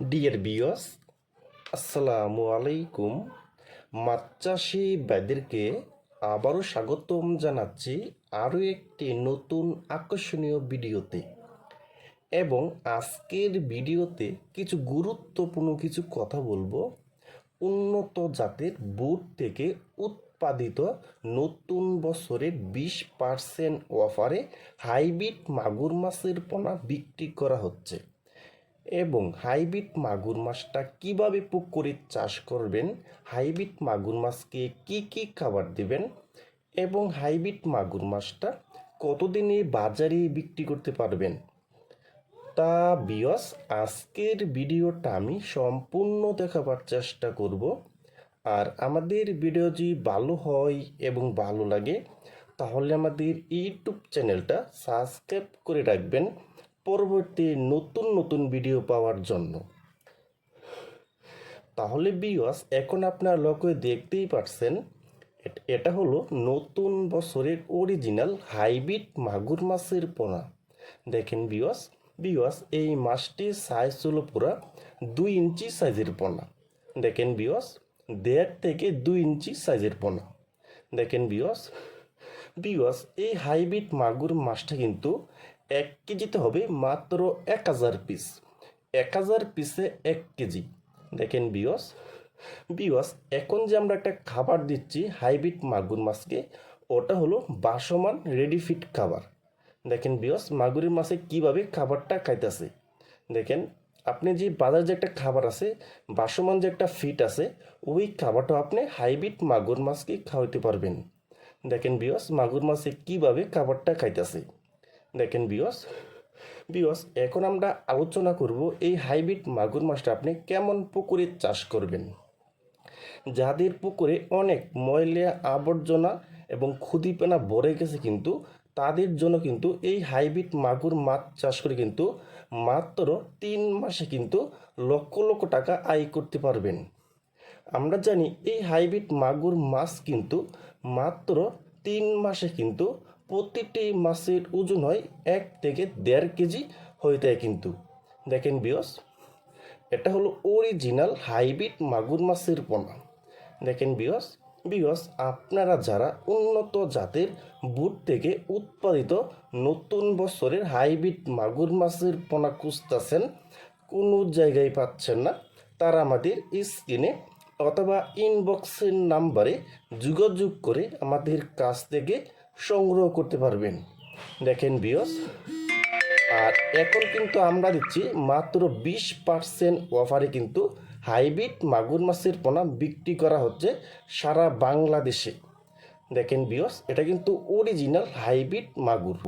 Deer বিয়স, আসসালামু আলাইকুম। মাছ চাষি ভাইদেরকে আবারও স্বাগতম জানাচ্ছি আরও একটি নতুন আকর্ষণীয় ভিডিওতে। এবং আজকের ভিডিওতে কিছু গুরুত্বপূর্ণ কিছু কথা বলবো উন্নত জাতের বুট থেকে উৎপাদিত নতুন বছরে 20% অফারে হাইব্রিড মাগুর মাছের পোনা বিক্রি করা হচ্ছে। এবং হাইব্রিড মাগুর মাছটা কীভাবে পুকুরে চাষ করবেন, হাইব্রিড মাগুর মাছকে কি কি খাবার দিবেন, এবং হাইব্রিড মাগুর মাছটা কতদিনে বাজারে বিক্রি করতে পারবেন, তা বিয়স আজকের ভিডিওটা আমি সম্পূর্ণ দেখাবার চেষ্টা করব। আর আমাদের ভিডিও যদি ভালো হয় এবং ভালো লাগে তাহলে আমাদের ইউটিউব চ্যানেলটা সাবস্ক্রাইব করে রাখবেন পরবর্তী নতুন নতুন ভিডিও পাওয়ার জন্য। তাহলে বিয়স এখন আপনারা লক্ষ্য দেখতেই পারছেন, এটা হলো নতুন বছরের অরিজিনাল হাইব্রিড মাগুর মাছের পোনা। দেখেন বিয়স এই মাছটির সাইজ হলো পুরা 2 ইঞ্চি সাইজের পোনা। দেখেন বিয়স 1.5 থেকে 2 ইঞ্চি সাইজের পোনা। দেখেন বিয়স এই হাইব্রিড মাগুর মাছটা কিন্তু 1 কেজিতে হবে মাত্র 1000 পিস। 1000 পিসে 1 কেজি। দেখেন বিয়স এখন যে আমরা একটা খাবার দিচ্ছি হাইব্রিড মাগুর মাছকে, ওটা হলো বাসমান রেডি ফিট খাবার। দেখেন বিয়স মাগুরের মাছে কিভাবে খাবারটা খাইতেছে। দেখেন আপনি যে বাজার যে একটা খাবার আছে বাসমান যে একটা ফিট আছে, ওই খাবারটা আপনি হাইব্রিড মাগুর মাছকে খাওয়াতে পারবেন। দেখেন বিয়স মাগুর মাছে কিভাবে খাবারটা খাইতেছে। দেখেন বিয়স এখন আমরা আলোচনা করব এই হাইব্রিড মাগুর মাছটা আপনি কেমন পুকুরে চাষ করবেন। যাদের পুকুরে অনেক ময়লা আবর্জনা এবং ক্ষুদিপেনা ভরে গেছে কিন্তু তাদের জন্য কিন্তু এই হাইব্রিড মাগুর মাছ চাষ করে কিন্তু মাত্র 3 মাসে কিন্তু লক্ষ লক্ষ টাকা আয় করতে পারবেন। আমরা জানি এই হাইব্রিড মাগুর মাছ কিন্তু মাত্র 3 মাসে কিন্তু প্রতিটি মাছের ওজন হয় 1 থেকে 1.5 কেজি হয়ে থাকে কিন্তু। দেখেন বিয়স এটা হলো অরিজিনাল হাইব্রিড মাগুর মাছের পোনা। দেখেন বিয়স আপনারা যারা উন্নত জাতের বুট থেকে উৎপাদিত নতুন বছরের হাইব্রিড মাগুর মাছের পোনা খুঁজতেছেন, কোনো জায়গায় পাচ্ছেন না, তারা আমাদের স্ক্রিনে অথবা ইনবক্সের নাম্বারে যোগাযোগ করে আমাদের কাছ থেকে সংগ্রহ করতে পারবেন। দেখেন বিয়স আর এখন কিন্তু আমরা দিচ্ছি মাত্র 20% অফারে কিন্তু হাইব্রিড মাগুর মাছের পোনা বিক্রি করা হচ্ছে সারা বাংলাদেশে। দেখেন বিয়স এটা কিন্তু অরিজিনাল হাইব্রিড মাগুর।